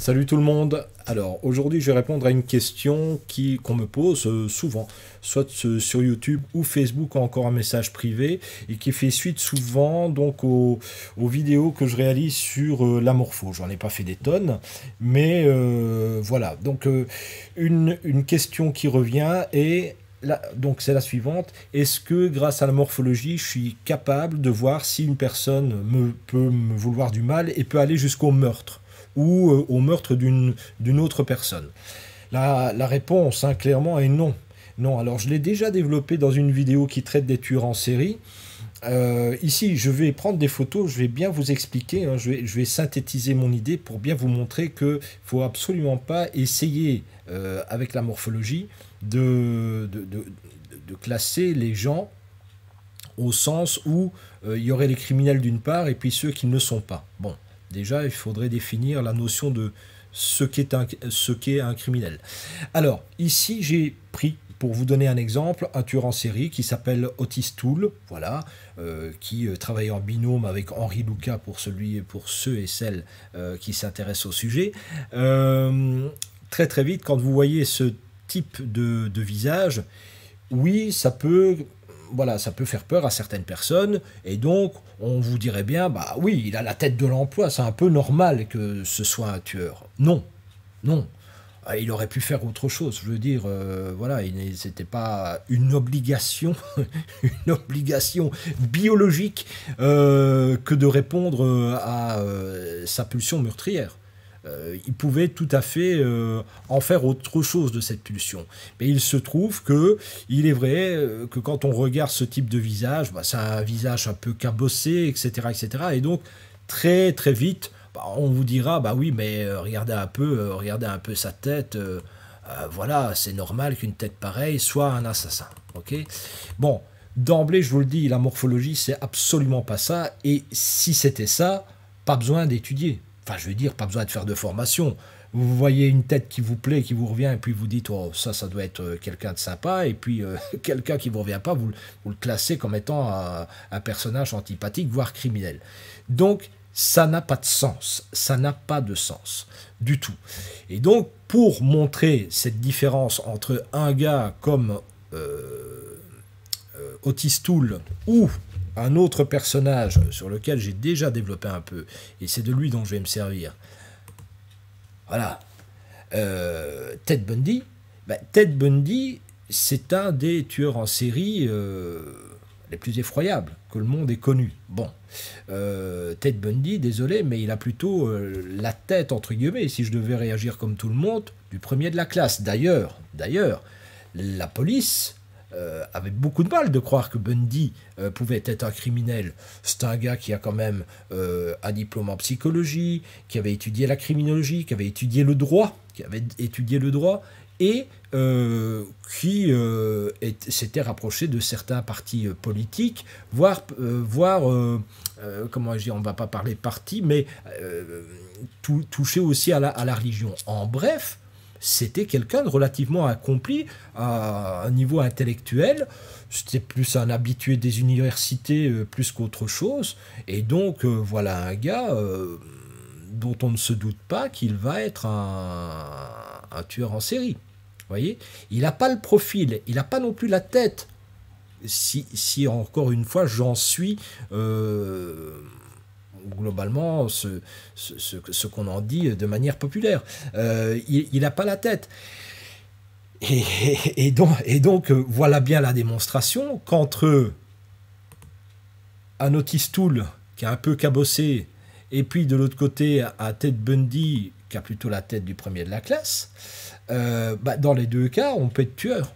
Salut tout le monde. Alors aujourd'hui je vais répondre à une question qu'on me pose souvent, soit sur YouTube ou Facebook ou encore un message privé et qui fait suite souvent donc aux vidéos que je réalise sur la morpho. J'en ai pas fait des tonnes, mais voilà. Donc une question qui revient est donc c'est la suivante. Est-ce que grâce à la morphologie, je suis capable de voir si une personne peut me vouloir du mal et peut aller jusqu'au meurtre ou au meurtre d'une autre personne? La réponse, hein, clairement, est non. Non, alors je l'ai déjà développé dans une vidéo qui traite des tueurs en série. Ici, je vais prendre des photos, je vais bien vous expliquer, hein, je vais synthétiser mon idée pour bien vous montrer qu'il ne faut absolument pas essayer, avec la morphologie, de classer les gens au sens où il y aurait les criminels d'une part et puis ceux qui ne le sont pas. Bon, déjà, il faudrait définir la notion de ce qu'est un criminel. Alors, ici, j'ai pris, pour vous donner un exemple, un tueur en série qui s'appelle Otis Toole, voilà, qui travaille en binôme avec Henri Luca pour ceux et celles qui s'intéressent au sujet. Très très vite, quand vous voyez ce type de visage, oui, voilà, ça peut faire peur à certaines personnes, et donc on vous dirait bien, bah oui, il a la tête de l'emploi, c'est un peu normal que ce soit un tueur. Non, non. Il aurait pu faire autre chose, je veux dire, voilà, c'était pas une obligation, une obligation biologique que de répondre à sa pulsion meurtrière. Il pouvait tout à fait en faire autre chose de cette pulsion. Mais il se trouve que il est vrai que quand on regarde ce type de visage, bah, c'est un visage un peu cabossé, etc., etc. Et donc très très vite, bah, on vous dira, bah oui, mais regardez un peu sa tête. Voilà, c'est normal qu'une tête pareille soit un assassin. Ok. Bon, d'emblée, je vous le dis, la morphologie, c'est absolument pas ça. Et si c'était ça, pas besoin d'étudier. Enfin, je veux dire, pas besoin de faire de formation. Vous voyez une tête qui vous plaît, qui vous revient, et puis vous dites, oh, ça doit être quelqu'un de sympa, et puis quelqu'un qui ne vous revient pas, vous le classez comme étant un personnage antipathique, voire criminel. Donc, ça n'a pas de sens. Ça n'a pas de sens du tout. Et donc, pour montrer cette différence entre un gars comme Otis Toole ou un autre personnage sur lequel j'ai déjà développé un peu, et c'est de lui dont je vais me servir. Voilà. Ted Bundy. Ben, Ted Bundy, c'est un des tueurs en série les plus effroyables que le monde ait connu. Bon. Ted Bundy, désolé, mais il a plutôt la tête, entre guillemets, si je devais réagir comme tout le monde, du premier de la classe. D'ailleurs, la police avait beaucoup de mal de croire que Bundy pouvait être un criminel. C'est un gars qui a quand même un diplôme en psychologie, qui avait étudié la criminologie, qui avait étudié le droit, et qui s'était rapproché de certains partis politiques, voire comment je dis, on ne va pas parler parti, mais touché aussi à la religion. En bref, c'était quelqu'un de relativement accompli à un niveau intellectuel. C'était plus un habitué des universités plus qu'autre chose. Et donc, voilà un gars dont on ne se doute pas qu'il va être un tueur en série. Vous voyez, il n'a pas le profil, il n'a pas non plus la tête. Si encore une fois, j'en suis globalement ce qu'on en dit de manière populaire. Il n'a pas la tête. Et donc, voilà bien la démonstration qu'entre un Otis Toole qui est un peu cabossé et puis de l'autre côté un Ted Bundy qui a plutôt la tête du premier de la classe, dans les deux cas, on peut être tueur.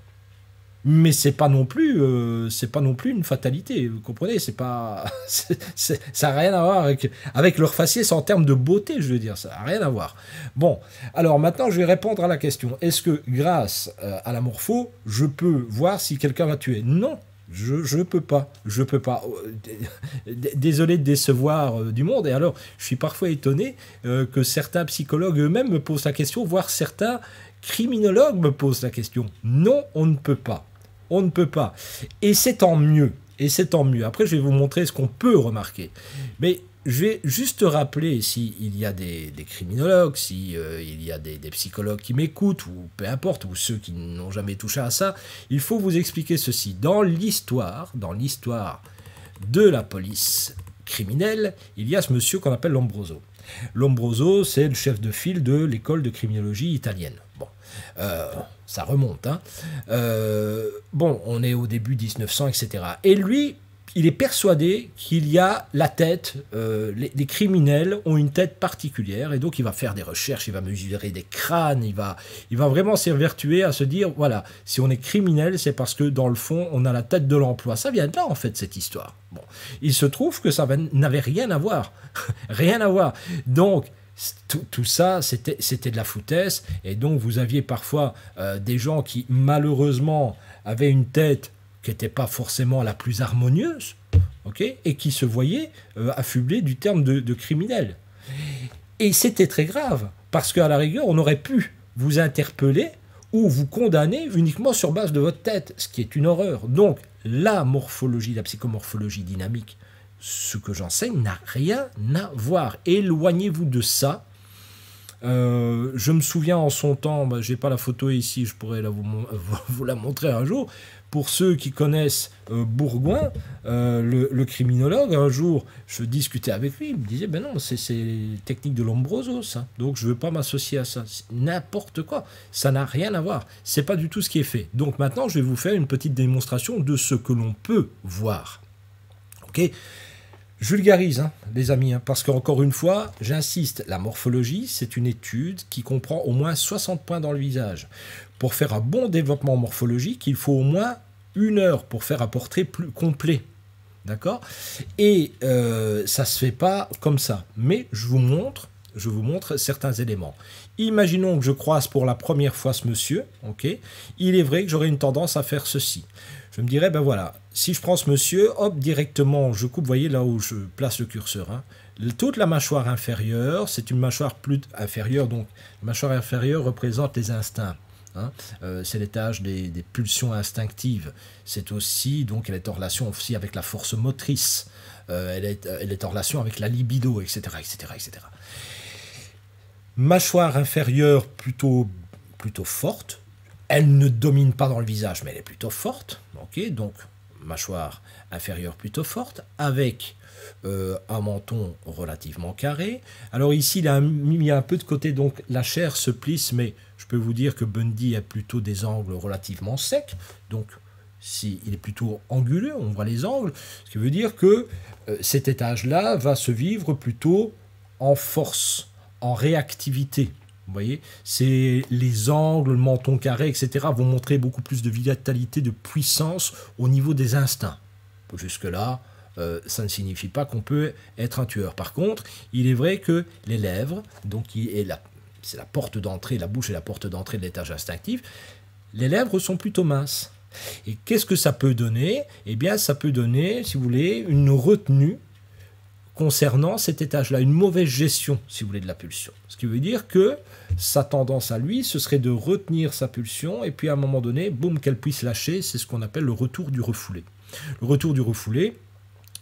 Mais c'est pas non plus une fatalité, vous comprenez, ça n'a rien à voir avec leur faciès en termes de beauté, je veux dire, ça n'a rien à voir. Bon, alors maintenant je vais répondre à la question. Est-ce que grâce à la morpho, je peux voir si quelqu'un va tuer? Non, je peux pas. Désolé de décevoir du monde. Et alors, je suis parfois étonné que certains psychologues eux-mêmes me posent la question, voire certains criminologues me posent la question. Non, on ne peut pas. On ne peut pas. Et c'est tant mieux. Après, je vais vous montrer ce qu'on peut remarquer. Mais je vais juste rappeler, s'il y a des criminologues, s'il il y a des psychologues qui m'écoutent, ou peu importe, ou ceux qui n'ont jamais touché à ça, il faut vous expliquer ceci. Dans l'histoire de la police criminelle, il y a ce monsieur qu'on appelle Lombroso. Lombroso, c'est le chef de file de l'école de criminologie italienne. Bon, ça remonte, hein. Bon, on est au début 1900, etc. Et lui, il est persuadé qu'il y a la tête, les criminels ont une tête particulière, et donc il va faire des recherches, il va mesurer des crânes, il va vraiment s'évertuer à se dire, voilà, si on est criminel, c'est parce que dans le fond, on a la tête de l'emploi. Ça vient de là, en fait, cette histoire. Bon, il se trouve que ça n'avait rien à voir. Rien à voir. Donc, tout ça, c'était de la foutaise, et donc vous aviez parfois des gens qui, malheureusement, avaient une tête qui n'était pas forcément la plus harmonieuse, okay, et qui se voyaient affublés du terme de criminel. Et c'était très grave, parce qu'à la rigueur, on aurait pu vous interpeller ou vous condamner uniquement sur base de votre tête, ce qui est une horreur. Donc, la morphologie, la psychomorphologie dynamique, ce que j'enseigne n'a rien à voir. Éloignez-vous de ça. Je me souviens en son temps, j'ai pas la photo ici, je pourrais vous la montrer un jour. Pour ceux qui connaissent Bourgoin, le criminologue, un jour, je discutais avec lui, il me disait, ben non, c'est technique de Lombroso, ça. Donc je veux pas m'associer à ça. N'importe quoi. Ça n'a rien à voir. C'est pas du tout ce qui est fait. Donc maintenant, je vais vous faire une petite démonstration de ce que l'on peut voir. Ok ? Je vulgarise, hein, les amis, hein, parce qu'encore une fois, j'insiste, la morphologie, c'est une étude qui comprend au moins 60 points dans le visage. Pour faire un bon développement morphologique, il faut au moins 1 heure pour faire un portrait plus complet. D'accord ? Et ça ne se fait pas comme ça. Mais je vous montre certains éléments. Imaginons que je croise pour la première fois ce monsieur, ok ? Il est vrai que j'aurais une tendance à faire ceci. Je me dirais, ben voilà, si je prends ce monsieur, hop, directement, je coupe, vous voyez là où je place le curseur, hein, toute la mâchoire inférieure, c'est une mâchoire plus inférieure, donc la mâchoire inférieure représente les instincts. Hein, c'est l'étage des pulsions instinctives. C'est aussi, donc, elle est en relation aussi avec la force motrice, elle est en relation avec la libido, etc., etc., etc. Mâchoire inférieure plutôt forte. Elle ne domine pas dans le visage, mais elle est plutôt forte. Okay, donc, mâchoire inférieure plutôt forte, avec un menton relativement carré. Alors ici, il a mis un peu de côté, donc la chair se plisse, mais je peux vous dire que Bundy a plutôt des angles relativement secs. Donc, il est plutôt anguleux, on voit les angles. Ce qui veut dire que cet étage-là va se vivre plutôt en force, en réactivité. Vous voyez, c'est les angles, le menton carré, etc. vont montrer beaucoup plus de vitalité, de puissance au niveau des instincts. Jusque-là, ça ne signifie pas qu'on peut être un tueur. Par contre, il est vrai que les lèvres, donc c'est la porte d'entrée, la bouche est la porte d'entrée de l'étage instinctif, les lèvres sont plutôt minces. Et qu'est-ce que ça peut donner ? Eh bien, ça peut donner, si vous voulez, une retenue concernant cet étage-là, une mauvaise gestion, si vous voulez, de la pulsion. Ce qui veut dire que sa tendance à lui, ce serait de retenir sa pulsion, et puis à un moment donné, boum, qu'elle puisse lâcher, c'est ce qu'on appelle le retour du refoulé. Le retour du refoulé,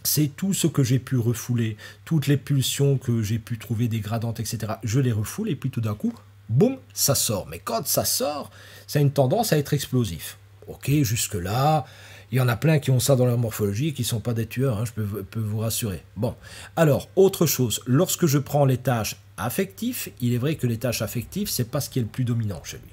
c'est tout ce que j'ai pu refouler, toutes les pulsions que j'ai pu trouver dégradantes, etc. Je les refoule, et puis tout d'un coup, boum, ça sort. Mais quand ça sort, ça a une tendance à être explosif. Ok, jusque-là, il y en a plein qui ont ça dans leur morphologie et qui ne sont pas des tueurs, hein, je peux vous rassurer. Bon, alors, autre chose, lorsque je prends les tâches affectives, il est vrai que les tâches affectives, ce n'est pas ce qui est le plus dominant chez lui.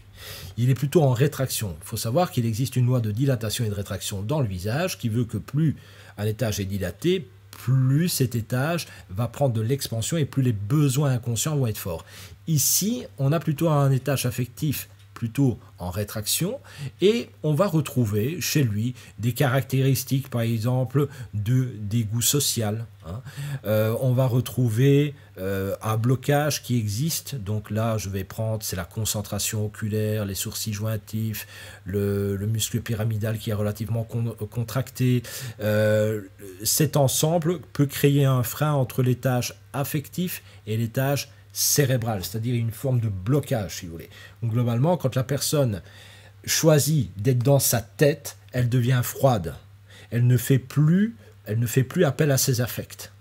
Il est plutôt en rétraction. Il faut savoir qu'il existe une loi de dilatation et de rétraction dans le visage qui veut que plus un étage est dilaté, plus cet étage va prendre de l'expansion et plus les besoins inconscients vont être forts. Ici, on a plutôt un étage affectif plutôt en rétraction, et on va retrouver chez lui des caractéristiques, par exemple, de dégoût social. Hein. On va retrouver un blocage qui existe, donc là, je vais prendre, c'est la concentration oculaire, les sourcils jointifs, le muscle pyramidal qui est relativement contracté. Cet ensemble peut créer un frein entre l'étage affectif et l'étage cérébrale, c'est-à-dire une forme de blocage, si vous voulez. Donc globalement, quand la personne choisit d'être dans sa tête, elle devient froide. Elle ne fait plus appel à ses affects.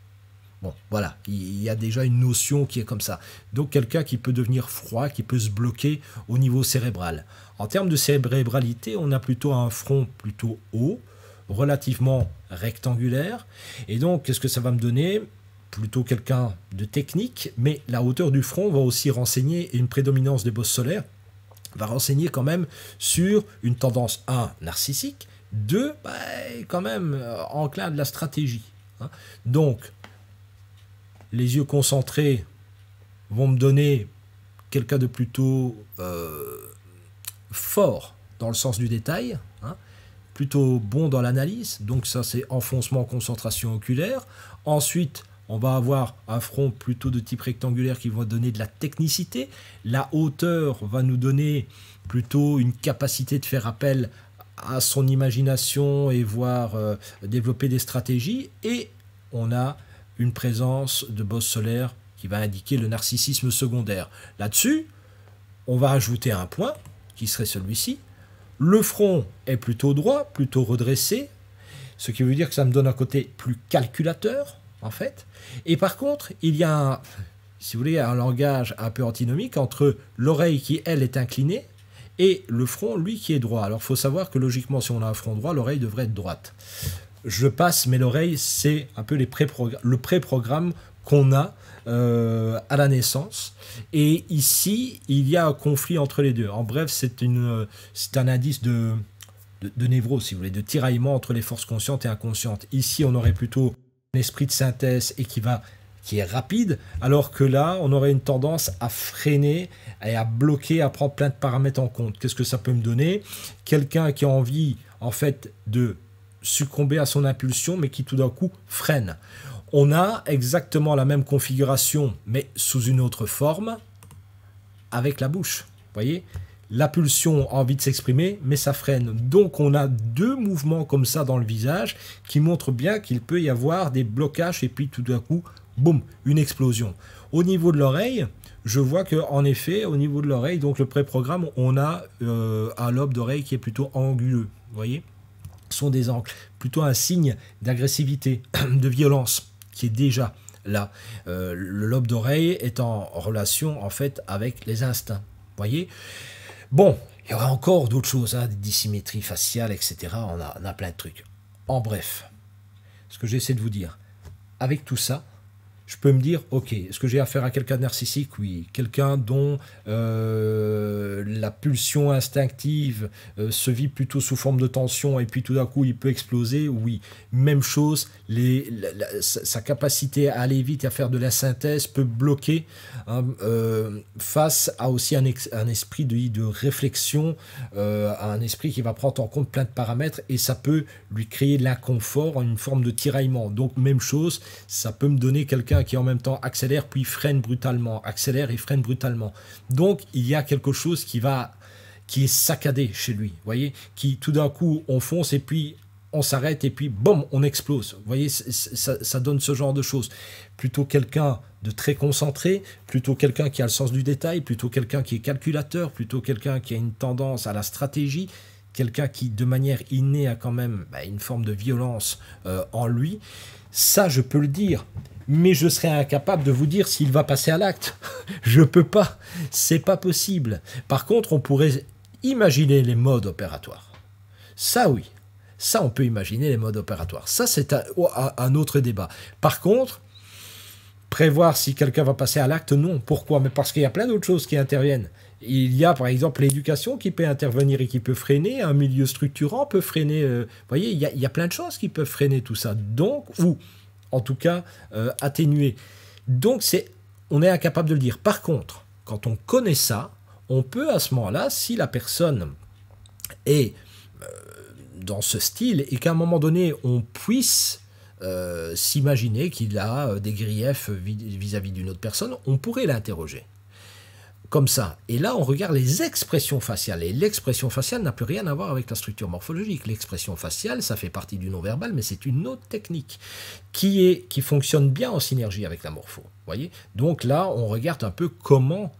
Bon, voilà, il y a déjà une notion qui est comme ça. Donc quelqu'un qui peut devenir froid, qui peut se bloquer au niveau cérébral. En termes de cérébralité, on a plutôt un front plutôt haut, relativement rectangulaire. Et donc, qu'est-ce que ça va me donner? Plutôt quelqu'un de technique, mais la hauteur du front va aussi renseigner, et une prédominance des bosses solaires va renseigner quand même sur une tendance 1 narcissique, 2 quand même enclin de la stratégie. Hein. Donc, les yeux concentrés vont me donner quelqu'un de plutôt fort dans le sens du détail, hein, plutôt bon dans l'analyse, donc ça c'est enfoncement, concentration oculaire. Ensuite, on va avoir un front plutôt de type rectangulaire qui va donner de la technicité. La hauteur va nous donner plutôt une capacité de faire appel à son imagination et voir développer des stratégies. Et on a une présence de bosse solaire qui va indiquer le narcissisme secondaire. Là-dessus, on va ajouter un point qui serait celui-ci. Le front est plutôt droit, plutôt redressé, ce qui veut dire que ça me donne un côté plus calculateur, en fait. Et par contre, il y a, si vous voulez, un langage un peu antinomique entre l'oreille qui, elle, est inclinée et le front, lui, qui est droit. Alors, il faut savoir que logiquement, si on a un front droit, l'oreille devrait être droite. Je passe, mais l'oreille, c'est un peu le pré-programme qu'on a à la naissance. Et ici, il y a un conflit entre les deux. En bref, c'est un indice de névrose, si vous voulez, de tiraillement entre les forces conscientes et inconscientes. Ici, on aurait plutôt un esprit de synthèse et qui est rapide, alors que là, on aurait une tendance à freiner et à bloquer, à prendre plein de paramètres en compte. Qu'est-ce que ça peut me donner? Quelqu'un qui a envie, en fait, de succomber à son impulsion, mais qui tout d'un coup freine. On a exactement la même configuration, mais sous une autre forme, avec la bouche. Vous voyez, la pulsion a envie de s'exprimer, mais ça freine. Donc on a deux mouvements comme ça dans le visage qui montrent bien qu'il peut y avoir des blocages et puis tout d'un coup, boum, une explosion. Au niveau de l'oreille, je vois qu'en effet, au niveau de l'oreille, donc le pré-programme, on a un lobe d'oreille qui est plutôt anguleux. Vous voyez, ce sont des angles, plutôt un signe d'agressivité, de violence qui est déjà là. Le lobe d'oreille est en relation en fait avec les instincts. Vous voyez. Bon, il y aura encore d'autres choses, hein, des dissymétries faciales, etc. On a plein de trucs. En bref, ce que j'essaie de vous dire, avec tout ça, je peux me dire, ok, est-ce que j'ai affaire à quelqu'un de narcissique? Oui. Quelqu'un dont la pulsion instinctive se vit plutôt sous forme de tension et puis tout d'un coup il peut exploser? Oui. Même chose, sa capacité à aller vite et à faire de la synthèse peut bloquer hein, face à aussi un esprit de réflexion, un esprit qui va prendre en compte plein de paramètres et ça peut lui créer de l'inconfort, une forme de tiraillement. Donc même chose, ça peut me donner quelqu'un qui en même temps accélère puis freine brutalement, accélère et freine brutalement. Donc il y a quelque chose qui est saccadé chez lui, vous voyez, qui tout d'un coup on fonce et puis on s'arrête et puis boum, on explose. Vous voyez, ça donne ce genre de choses. Plutôt quelqu'un de très concentré, plutôt quelqu'un qui a le sens du détail, plutôt quelqu'un qui est calculateur, plutôt quelqu'un qui a une tendance à la stratégie, quelqu'un qui de manière innée a quand même une forme de violence en lui. Ça, je peux le dire. Mais je serais incapable de vous dire s'il va passer à l'acte. Je peux pas. C'est pas possible. Par contre, on pourrait imaginer les modes opératoires. Ça, oui. Ça, on peut imaginer les modes opératoires. Ça, c'est un autre débat. Par contre, prévoir si quelqu'un va passer à l'acte, non. Pourquoi? Mais parce qu'il y a plein d'autres choses qui interviennent. Il y a, par exemple, l'éducation qui peut intervenir et qui peut freiner. Un milieu structurant peut freiner. Vous voyez, il y a plein de choses qui peuvent freiner tout ça. Donc, ou en tout cas atténuer. Donc on est incapable de le dire. Par contre, quand on connaît ça, on peut à ce moment-là, si la personne est dans ce style et qu'à un moment donné on puisse s'imaginer qu'il a des griefs vis-à-vis d'une autre personne, on pourrait l'interroger. Comme ça. Et là, on regarde les expressions faciales. Et l'expression faciale n'a plus rien à voir avec la structure morphologique. L'expression faciale, ça fait partie du non-verbal, mais c'est une autre technique qui fonctionne bien en synergie avec la morpho. Voyez. Donc là, on regarde un peu comment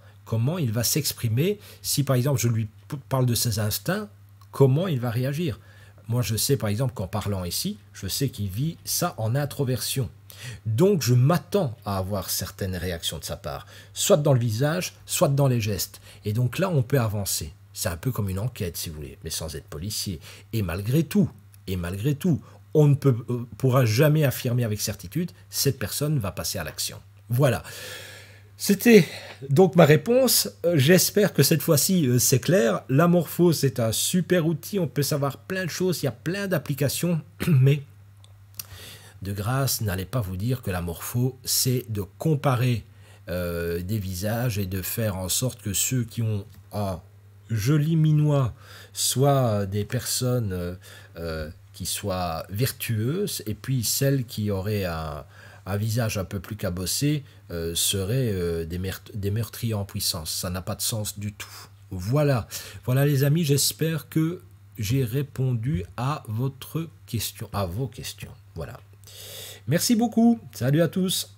il va s'exprimer. Si par exemple, je lui parle de ses instincts, comment il va réagir. moi je sais par exemple qu'en parlant ici, je sais qu'il vit ça en introversion. Donc je m'attends à avoir certaines réactions de sa part, soit dans le visage, soit dans les gestes. Et donc là, on peut avancer. C'est un peu comme une enquête, si vous voulez, mais sans être policier. Et malgré tout, on ne pourra jamais affirmer avec certitude, cette personne va passer à l'action. Voilà. C'était donc ma réponse. J'espère que cette fois-ci, c'est clair. La morpho, c'est un super outil. On peut savoir plein de choses. Il y a plein d'applications. Mais de grâce, n'allez pas vous dire que la morpho, c'est de comparer des visages et de faire en sorte que ceux qui ont un joli minois soient des personnes qui soient vertueuses, et puis celles qui auraient un visage un peu plus cabossé seraient des meurtriers en puissance. Ça n'a pas de sens du tout. Voilà, voilà les amis, j'espère que j'ai répondu à vos questions. Voilà. Merci beaucoup. Salut à tous.